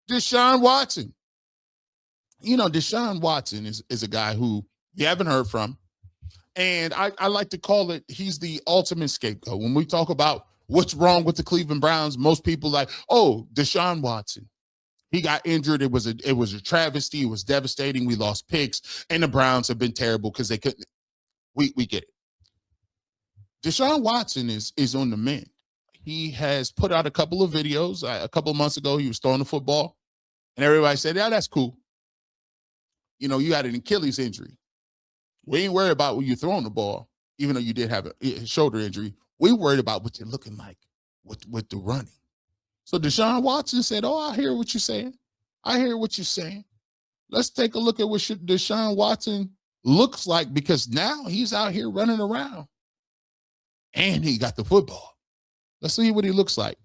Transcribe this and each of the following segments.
Deshaun Watson. Deshaun Watson is a guy who you haven't heard from. And I like to call it, he's the ultimate scapegoat. When we talk about what's wrong with the Cleveland Browns, most people like, oh, Deshaun Watson. He got injured. It was a travesty. It was devastating. We lost picks, and the Browns have been terrible because they couldn't. We get it. Deshaun Watson is on the mend. He has put out a couple of videos. A couple of months ago, he was throwing the football, and everybody said, yeah, that's cool. You had an Achilles injury. We ain't worried about when you're throwing the ball, even though you did have a shoulder injury. We worried about what you're looking like with the running. So Deshaun Watson said, oh, I hear what you're saying. I hear what you're saying. Let's take a look at what Deshaun Watson looks like, because now he's out here running around and he got the football. Let's see what he looks like.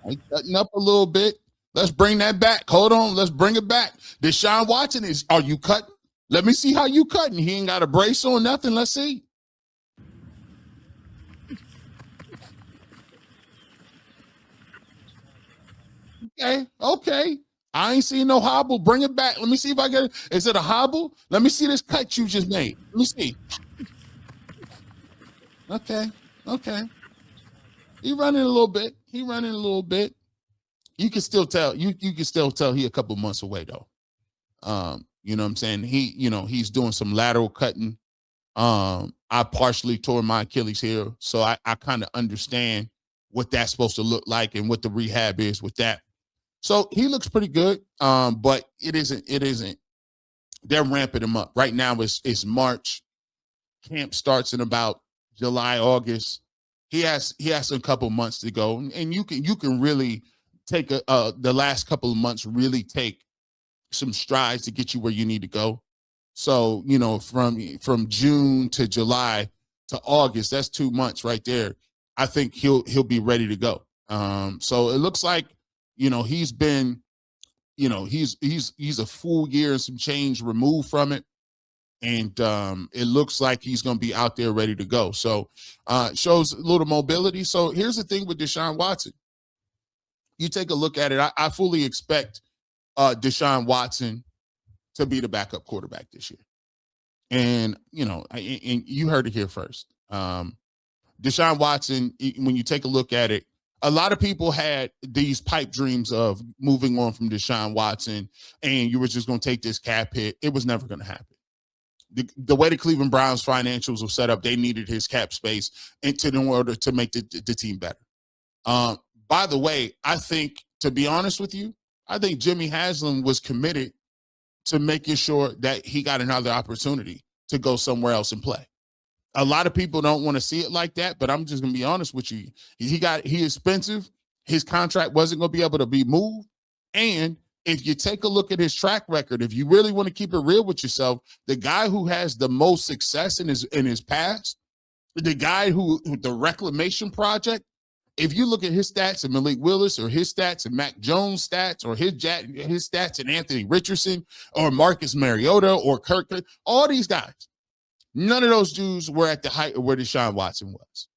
I'm cutting up a little bit. Let's bring that back. Hold on. Let's bring it back. Deshaun Watson are you cutting? Let me see how you cutting. He ain't got a brace on, nothing. Let's see. Okay. I ain't seen no hobble. Bring it back. Let me see if I get it. Is it a hobble? Let me see this cut you just made. Let me see. Okay. He running a little bit. You can still tell. You can still tell he a couple months away though. You know what I'm saying? He's doing some lateral cutting. I partially tore my Achilles heel, so I kind of understand what that's supposed to look like and what the rehab is with that. So he looks pretty good. But it isn't. They're ramping him up. Right now it's March. Camp starts in about July, August. He has a couple months to go, and you can really take the last couple of months, really take some strides to get you where you need to go. So, from June to July to August, that's 2 months right there. I think he'll be ready to go. So it looks like, he's been, he's a full year and some change removed from it. And it looks like he's going to be out there ready to go. So shows a little mobility. So here's the thing with Deshaun Watson. You take a look at it. I fully expect Deshaun Watson to be the backup quarterback this year. And, and you heard it here first. Deshaun Watson, when you take a look at it, a lot of people had these pipe dreams of moving on from Deshaun Watson, and you were just going to take this cap hit. It was never going to happen. The way the Cleveland Browns financials were set up, they needed his cap space in order to make the team better. By the way, I think, to be honest with you, I think Jimmy Haslam was committed to making sure that he got another opportunity to go somewhere else and play. A lot of people don't want to see it like that, but I'm just going to be honest with you. He is expensive. His contract wasn't going to be able to be moved. And if you take a look at his track record, if you really want to keep it real with yourself, the guy who has the most success in his past, the guy who the reclamation project, if you look at his stats and Malik Willis, or his stats and Mac Jones' stats, or his stats and Anthony Richardson, or Marcus Mariota, or Kirk, all these guys, none of those dudes were at the height of where Deshaun Watson was.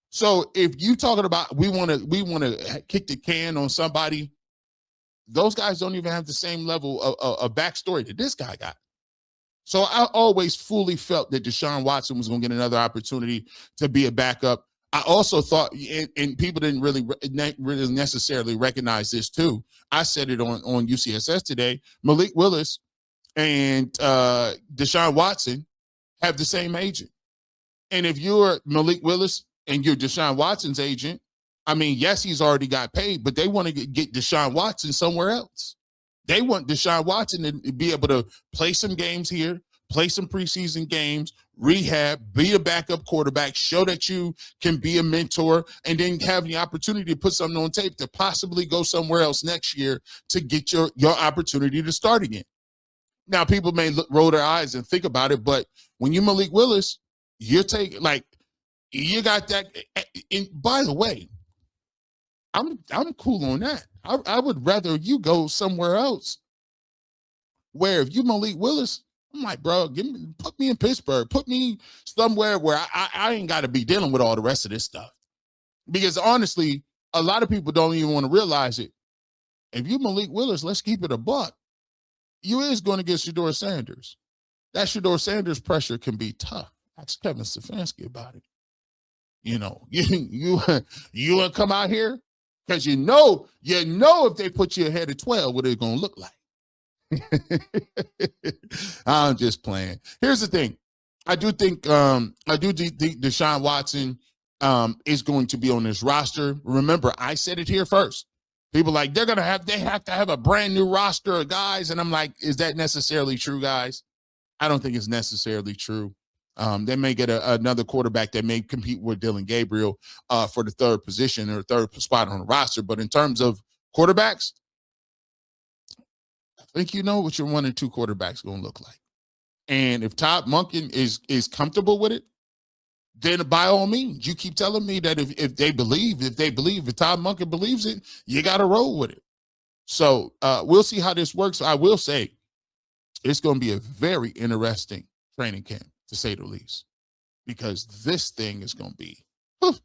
So if you talking about we want to kick the can on somebody, those guys don't even have the same level of backstory that this guy got. So I always fully felt that Deshaun Watson was going to get another opportunity to be a backup. I also thought, and people didn't really necessarily recognize this too. I said it on UCSS today. Malik Willis and Deshaun Watson have the same agent. And if you're Malik Willis and you're Deshaun Watson's agent, I mean, yes, he's already got paid, but they want to get Deshaun Watson somewhere else. They want Deshaun Watson to be able to play some games here, play some preseason games, rehab, be a backup quarterback, show that you can be a mentor, and then have the opportunity to put something on tape to possibly go somewhere else next year to get your opportunity to start again. Now, people may roll their eyes and think about it, but when you Malik Willis, you're taking, like, you got that. And by the way, I'm cool on that. I would rather you go somewhere else. Where if you Malik Willis, I'm like, bro, put me in Pittsburgh. Put me somewhere where I ain't got to be dealing with all the rest of this stuff. Because honestly, a lot of people don't even want to realize it. If you Malik Willis, let's keep it a buck. You is going to get Shedeur Sanders. That Shedeur Sanders pressure can be tough. Ask Kevin Stefanski about it. You know, you want to come out here because you know if they put you ahead of 12, what it's going to look like. I'm just playing. Here's the thing. I do think Deshaun Watson is going to be on this roster. Remember, I said it here first. People like they have to have a brand new roster of guys, and I'm like, is that necessarily true, guys? I don't think it's necessarily true. They may get another quarterback that may compete with Dylan Gabriel for the third position or third spot on the roster. But in terms of quarterbacks, I think you know what your 1 and 2 quarterbacks going to look like. And if Todd Monken is comfortable with it, then by all means, you keep telling me that if Todd Monken believes it, you got to roll with it. So we'll see how this works. I will say it's going to be a very interesting training camp, to say the least, because this thing is going to be the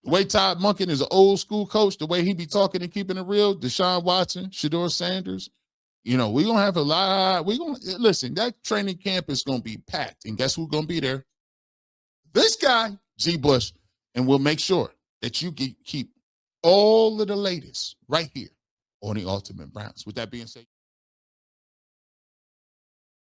way Todd Monken is an old school coach, the way he be talking and keeping it real. Deshaun Watson, Shedeur Sanders, we're going to have a lot. Listen, that training camp is going to be packed. And guess who's going to be there? This guy, G. Bush. And we'll make sure that you keep all of the latest right here on the Ultimate Browns. With that being said,